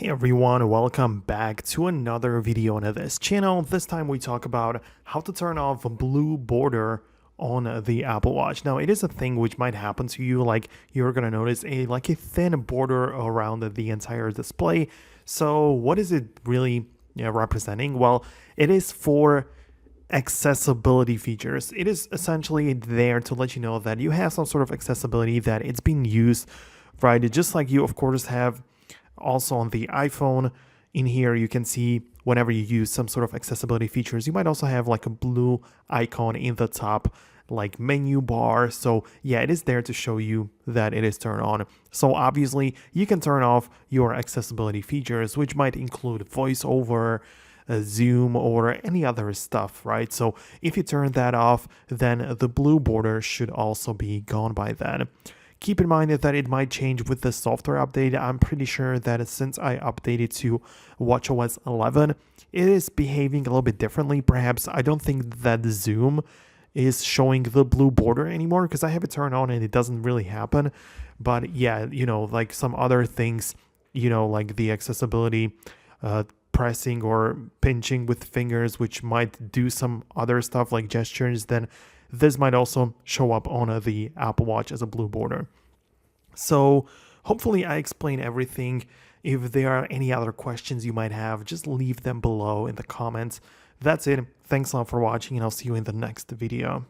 Hey everyone, welcome back to another video on this channel. This time we talk about how to turn off a blue border on the Apple Watch. Now it is a thing which might happen to you, like you're gonna notice a thin border around the entire display. So what is it really representing? Well, it is for accessibility features. It is essentially there to let you know that you have some sort of accessibility, that it's being used, right? Just like you of course have also on the iPhone. In here you can see whenever you use some sort of accessibility features, you might also have like a blue icon in the top like menu bar. So yeah, it is there to show you that it is turned on. So obviously you can turn off your accessibility features, which might include voiceover, zoom, or any other stuff, right? So if you turn that off, then the blue border should also be gone by then. Keep in mind that it might change with the software update. I'm pretty sure that since I updated to watchOS 11, it is behaving a little bit differently. Perhaps I don't think that zoom is showing the blue border anymore because I have it turned on and it doesn't really happen. But yeah, like some other things, like the accessibility, pressing or pinching with fingers, which might do some other stuff like gestures, then this might also show up on the Apple Watch as a blue border. So hopefully I explained everything. If there are any other questions you might have, just leave them below in the comments. That's it. Thanks a lot for watching, and I'll see you in the next video.